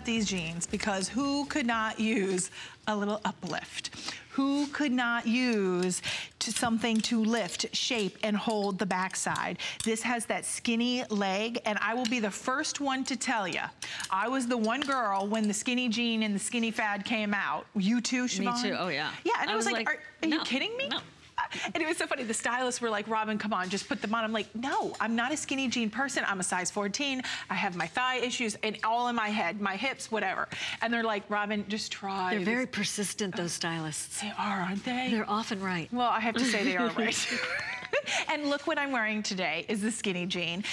these jeans, because who could not use a little uplift? Who could not use something to lift, shape, and hold the backside? This has that skinny leg, and I will be the first one to tell you, I was the one girl when the skinny jean and the skinny fad came out. You too, Siobhan? Me too, oh yeah. Yeah, and I was like, are no, you kidding me? No. And it was so funny, the stylists were like, Robin, come on, just put them on. I'm like, no, I'm not a skinny jean person. I'm a size 14. I have my thigh issues and all in my head, my hips, whatever. And they're like, Robin, just try. They're very persistent, those stylists. They are, aren't they? They're often right. Well, I have to say they are right. And look what I'm wearing today is the skinny jean.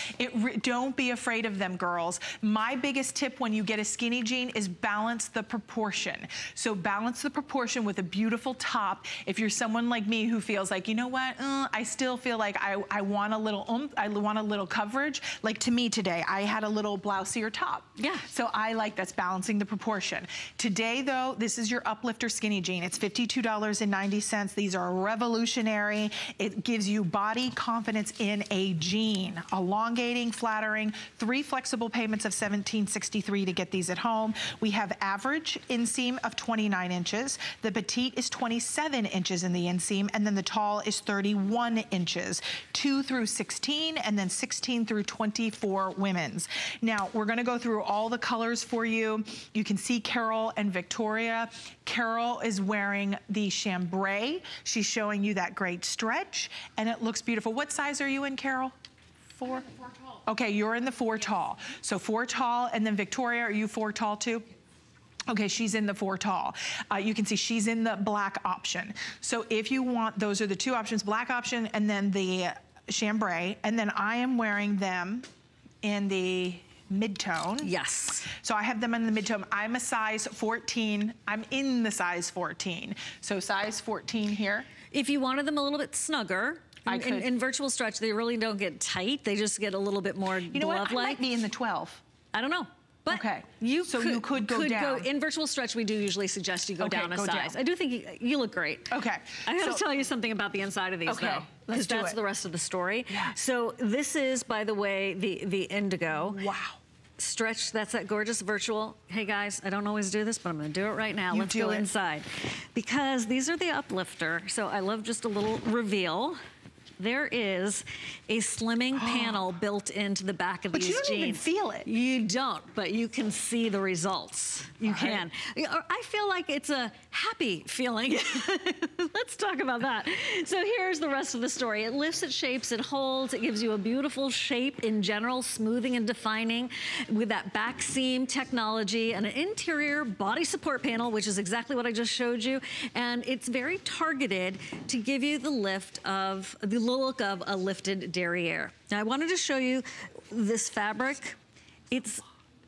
Don't be afraid of them, girls. My biggest tip when you get a skinny jean is balance the proportion. So balance the proportion with a beautiful top. If you're someone like me who feels like, you know what, I still feel like I want a little oomph, I want a little coverage. Like to me today, I had a little blousier top. Yeah. So I like that's balancing the proportion. Today though, this is your Uplifter skinny jean. It's $52.90. These are revolutionary. It gives you body confidence in a jean. Elongating, flattering, 3 flexible payments of $17.63 to get these at home. We have average inseam of 29 inches. The petite is 27 inches in the inseam, and then the tall is 31 inches. 2 through 16, and then 16 through 24 women's. Now, we're gonna go through all the colors for you. You can see Carol and Victoria. Carol is wearing the chambray. She's showing you that great stretch, and it looks beautiful. What size are you in, Carol? 4? 4 tall. Okay, you're in the 4 tall. So 4 tall, and then Victoria, are you 4 tall too? Okay, she's in the 4 tall. You can see she's in the black option. So if you want, those are the 2 options, black option and then the chambray, and then I am wearing them in the mid-tone. Yes. So I have them in the mid-tone. I'm a size 14. I'm in the size 14. So size 14 here. If you wanted them a little bit snugger, in virtual stretch, they really don't get tight. They just get a little bit more glove-like. You know what? I might be in the 12. I don't know. But okay. You could go down. In virtual stretch, we do usually suggest you go down a size. I do think you look great. Okay. I have to tell you something about the inside of these, though. Because that's the rest of the story. Yeah. So this is, by the way, the indigo. Wow. Stretch, that's that gorgeous virtual. Hey guys, I don't always do this, but I'm gonna do it right now. Let's go inside. Because these are the Uplifter, so I love just a little reveal. There is a slimming panel built into the back of these jeans. But you don't even feel it. You don't, but you can see the results. You can. I feel like it's a happy feeling. Let's talk about that. So here's the rest of the story. It lifts, it shapes, it holds. It gives you a beautiful shape in general, smoothing and defining with that back seam technology and an interior body support panel, which is exactly what I just showed you. And it's very targeted to give you the lift of the look of a lifted derriere. Now I wanted to show you this fabric. It's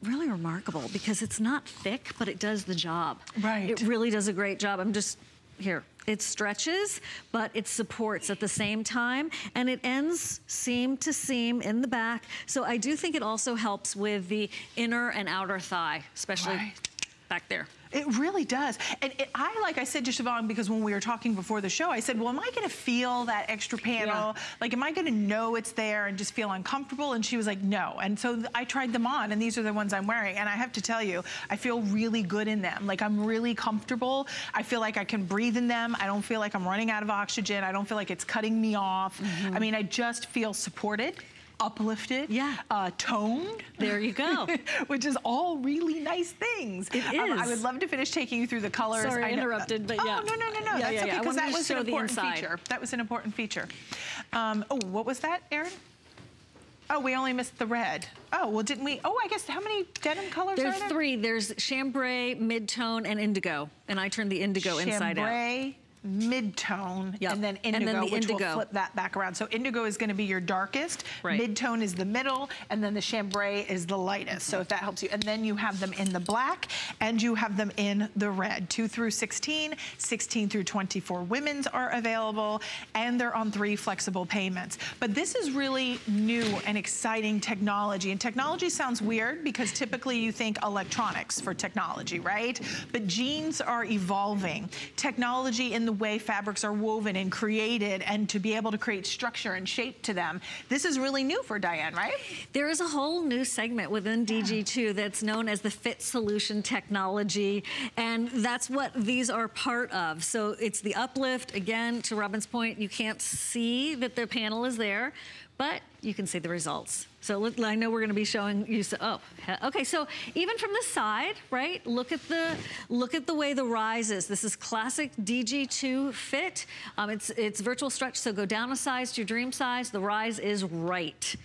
really remarkable because it's not thick, but it does the job. Right. It really does a great job. I'm just, here, it stretches, but it supports at the same time, and it ends seam to seam in the back. So I do think it also helps with the inner and outer thigh, especially back there. It really does. And like I said to Siobhan, because when we were talking before the show, I said, well, am I gonna feel that extra panel? Like, am I gonna know it's there and just feel uncomfortable? And she was like, no. And so I tried them on, and these are the ones I'm wearing. And I have to tell you, I feel really good in them. Like, I'm really comfortable. I feel like I can breathe in them. I don't feel like I'm running out of oxygen. I don't feel like it's cutting me off. I mean, I just feel supported, uplifted, toned. There you go. Which is all really nice things. It is. I would love to finish taking you through the colors. Sorry, I interrupted, but yeah. Oh, no. That's okay, because that was an important feature. That was an important feature. Oh, what was that, Erin? Oh, we only missed the red. Oh, well, didn't we? Oh, I guess, how many denim colors are there? There's 3. There's chambray, mid-tone, and indigo. And I turned the indigo inside out. Chambray, mid-tone, and then indigo, which will flip that back around. So indigo is gonna be your darkest, mid-tone is the middle, and then the chambray is the lightest. So if that helps you. And then you have them in the black, and you have them in the red. 2 through 16, 16 through 24 women's are available, and they're on 3 flexible payments. But this is really new and exciting technology. And technology sounds weird because typically you think electronics for technology, right? But jeans are evolving. Technology in the the way fabrics are woven and created, and to be able to create structure and shape to them. This is really new for Diane, right? There is a whole new segment within DG2 that's known as the Fit Solution Technology, and that's what these are part of. So it's the uplift. Again, to Robin's point, you can't see that the panel is there, but you can see the results. So I know we're going to be showing you. Okay, so even from the side, right? Look at the way the rise is. This is classic DG2 fit. It's virtual stretch, so go down a size to your dream size. The rise is right.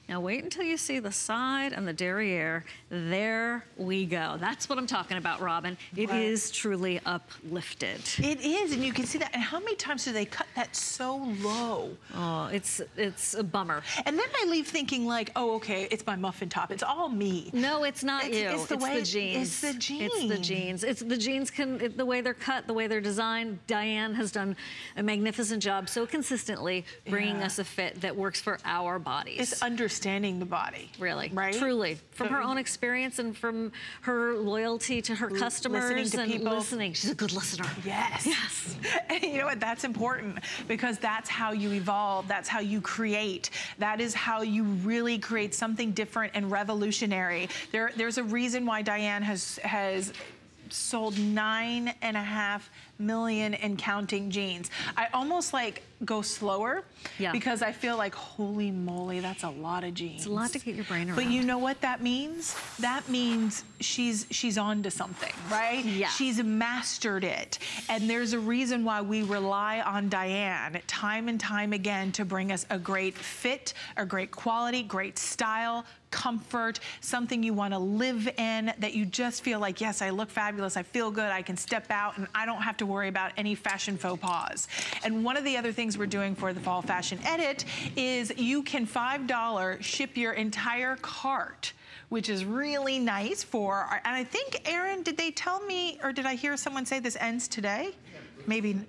Now wait until you see the side and the derriere. There we go. That's what I'm talking about, Robin. It is truly uplifted. It is, and you can see that. And how many times do they cut that so low? Oh, it's a bummer. And then I leave thinking like, oh, okay, it's my muffin top. It's all me. No, it's not you. It's the jeans. It's the jeans. It's the jeans, the way they're cut, the way they're designed. Diane has done a magnificent job so consistently bringing us a fit that works for our bodies. It's understanding the body. Really, right? Truly. From her own experience and from her loyalty to her customers listening to people. Listening. She's a good listener. Yes. Yes. And you know what? That's important, because that's how you evolve. That's how you create. That is how you really create something different and revolutionary. There's a reason why Diane has sold 9.5 million and counting jeans. I almost like go slower because I feel like, holy moly, that's a lot of jeans. It's a lot to get your brain around. But you know what that means? That means she's on to something, right? Yeah. She's mastered it. And there's a reason why we rely on Diane time and time again to bring us a great fit, a great quality, great style, comfort, something you want to live in, that you just feel like, yes, I look fabulous, I feel good, I can step out, and I don't have to worry about any fashion faux pas. And one of the other things we're doing for the Fall Fashion Edit is you can $5 ship your entire cart, which is really nice for, and I think, Erin, did they tell me, or did I hear someone say this ends today? Maybe,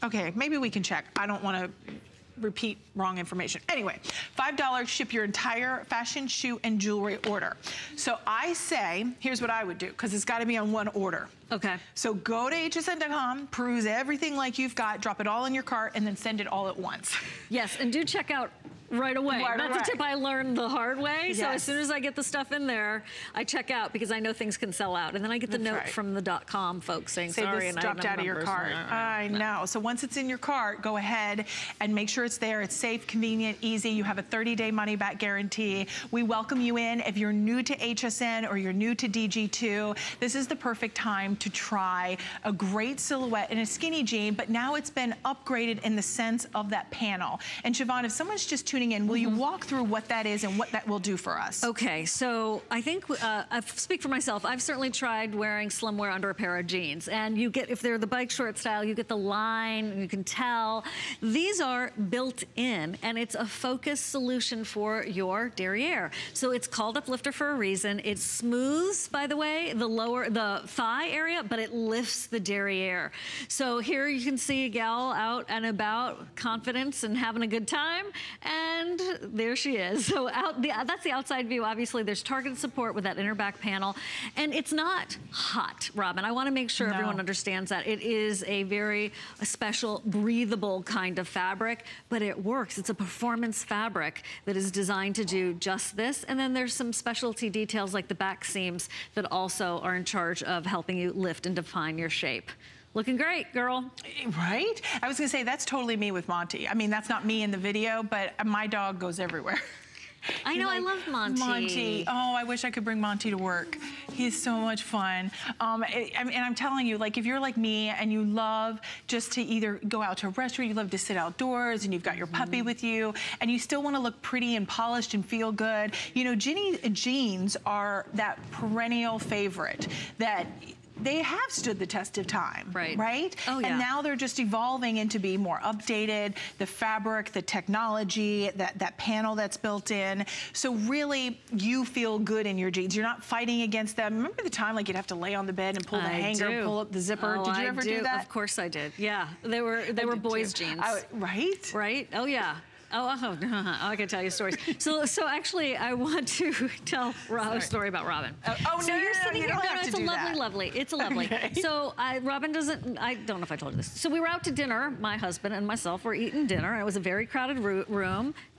okay, maybe we can check. I don't want to repeat wrong information. Anyway, $5 ship your entire fashion, shoe, and jewelry order. So I say, here's what I would do, because it's got to be on one order. Okay. So go to hsn.com, peruse everything like you've got, drop it all in your cart, and then send it all at once. Yes, and do check out right away. That's a tip I learned the hard way. Yes. So as soon as I get the stuff in there, I check out, because I know things can sell out. And then I get the note from the .com folks saying, sorry, this dropped out of your cart. I know. So once it's in your cart, go ahead and make sure it's there. It's safe, convenient, easy. You have a 30-day money-back guarantee. We welcome you in. If you're new to HSN or you're new to DG2, this is the perfect time to try a great silhouette in a skinny jean, but now it's been upgraded in the sense of that panel. And Siobhan, if someone's just tuning in, will you walk through what that is and what that will do for us? Okay, so I think, I speak for myself, I've certainly tried wearing slim wear under a pair of jeans, and you get, if they're the bike short style, you get the line, and you can tell. These are built in, and it's a focus solution for your derriere. So it's called uplifter for a reason. It smooths, by the way, the thigh area, but it lifts the derriere. So here you can see a gal out and about, confidence and having a good time, and there she is. So that's the outside view. Obviously, there's targeted support with that inner back panel, and it's not hot, Robin. I want to make sure everyone understands that. It is a very special, breathable kind of fabric, but it works. It's a performance fabric that is designed to do just this, and then there's some specialty details like the back seams that also are in charge of helping you lift and define your shape. Looking great, girl. Right? I was gonna say, that's totally me with Monty. I mean, that's not me in the video, but my dog goes everywhere. I know, I love Monty. Monty, oh, I wish I could bring Monty to work. He's so much fun. And I'm telling you, like, if you're like me and you love just to either go out to a restaurant, you love to sit outdoors, and you've got your puppy with you, and you still want to look pretty and polished and feel good, you know, jeans are that perennial favorite that they have stood the test of time, right? Oh, yeah. And now they're just evolving into be more updated, the fabric, the technology, that panel that's built in. So really, you feel good in your jeans. You're not fighting against them. Remember the time like you'd have to lay on the bed and pull the hanger, pull up the zipper? Oh, did you ever do that? Of course I did. Yeah, they were boys' jeans. Right? Right? Oh, yeah. I can tell you stories. So actually, I want to tell a story about Robin. So you're sitting here. It's a lovely. It's a lovely. Okay. So Robin doesn't. I don't know if I told you this. So we were out to dinner. My husband and myself were eating dinner, and it was a very crowded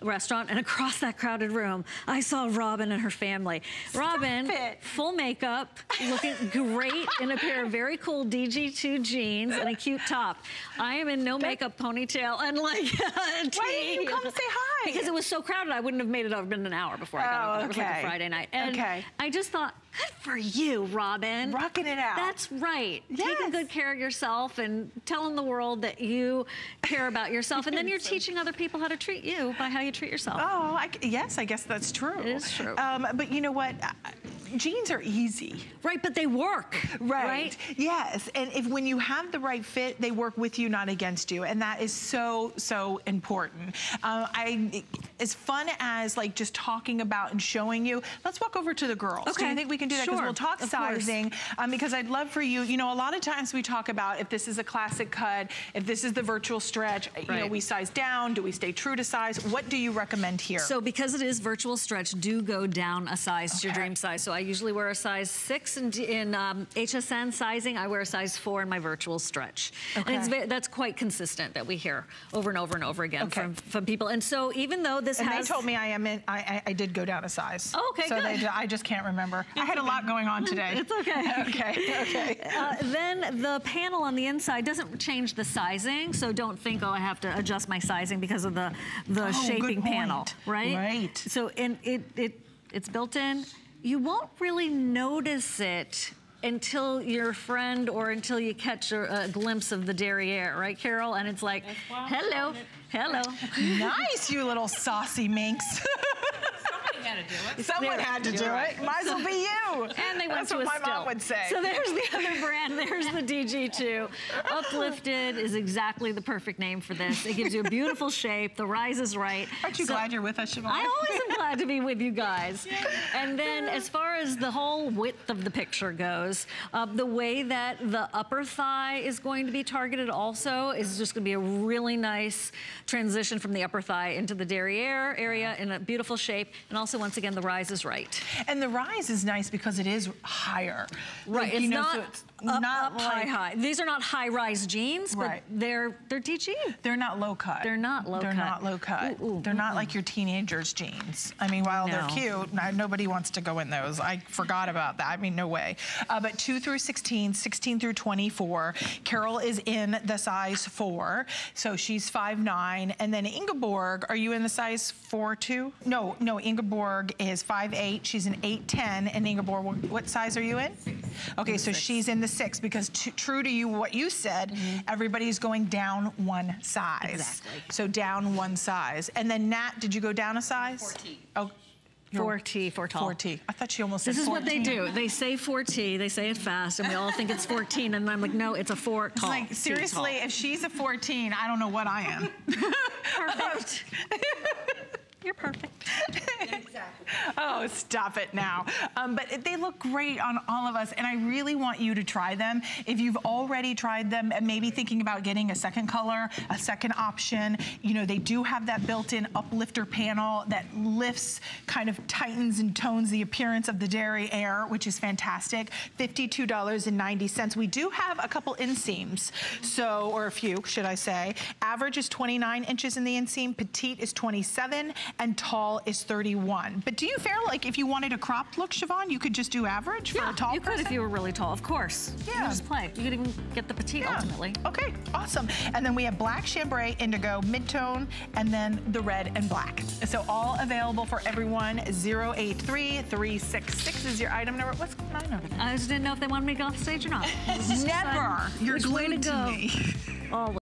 restaurant. And across that crowded room, I saw Robin and her family. Robin, full makeup, looking great in a pair of very cool DG2 jeans and a cute top. I am in no makeup, ponytail, and like a tee. Why didn't you come say hi? Because it was so crowded, I wouldn't have made it over been an hour before I got over. It was like a Friday night. And I just thought, good for you, Robin. Rocking it out. That's right. Yes. Taking good care of yourself and telling the world that you care about yourself. And then you're teaching other people how to treat you by how you treat yourself. Oh, yes, I guess that's true. It is true. But you know what? Jeans are easy. Right, but they work. Right? Yes, and when you have the right fit, they work with you, not against you. And that is so, so important. As fun as like just talking about and showing you, let's walk over to the girls. Okay. Do you think we can do that? Because we'll talk sizing, because I'd love for you, a lot of times we talk about if this is a classic cut, if this is the virtual stretch, we size down, do we stay true to size? What do you recommend here? So because it is virtual stretch, do go down a size to your dream size. So I usually wear a size 6 in HSN sizing. I wear a size 4 in my virtual stretch. And that's quite consistent that we hear over and over and over again from people. And so even though this they told me I did go down a size. Oh, okay, so good. I just can't remember. I had a lot going on today. It's okay. Okay. Then the panel on the inside doesn't change the sizing, so don't think, I have to adjust my sizing because of the shaping panel, right? Right. So it's built in. You won't really notice it until your friend or until you catch a glimpse of the derriere, right, Carol? And it's like, hello. Nice, you little saucy minx. Somebody had to do it. Someone had to do it. Might as well be you. And they went to a my mom would say. So there's the other brand. There's the DG2. Uplifted is exactly the perfect name for this. It gives you a beautiful shape. The rise is right. Aren't you glad you're with us, Siobhan? I always am glad to be with you guys. And then as far as the whole width of the picture goes, the way that the upper thigh is going to be targeted also is just going to be a really nice transition from the upper thigh into the derriere area in a beautiful shape. And also, once again, the rise is right. And the rise is nice because it is higher. Right, it's not high. These are not high-rise jeans, but they're DG. They're not low cut. They're not low cut. They're not low cut. They're not like your teenager's jeans. I mean, while they're cute, nobody wants to go in those. I forgot about that. I mean, no way. But 2 through 16, 16 through 24. Carol is in the size 4, so she's 5'9". And then Ingeborg, are you in the size 4 too? No, Ingeborg is 5'8". She's an 8'10". And Ingeborg, what size are you in? Okay, so she's in the 6 because true to what you said, everybody's going down one size. Exactly. So down one size. And then Nat, did you go down a size? 4T. Oh. 4T, for tall. 4T. I thought she almost said 14. This is what they do. They say 4T, they say it fast, and we all think it's 14, and I'm like, no, it's a 4 tall. Like, seriously, if she's a 14, I don't know what I am. Perfect. You're perfect. Exactly. Oh, stop it now. But they look great on all of us, and I really want you to try them. If you've already tried them and maybe thinking about getting a second color, a second option, they do have that built-in uplifter panel that lifts, kind of tightens and tones the appearance of the derriere, which is fantastic. $52.90. We do have a couple inseams, or a few, should I say. Average is 29 inches in the inseam, petite is 27, and tall is 31. But do you feel like if you wanted a cropped look, Siobhan, you could just do average for a tall person? You could if you were really tall, of course. Yeah. You could just play. You could even get the petite ultimately. Okay, awesome. And then we have black, chambray, indigo, mid-tone, and then the red and black. So all available for everyone. 083366 is your item number. What's my number? I just didn't know if they wanted me to go off stage or not. Never. You're glued to me. Always.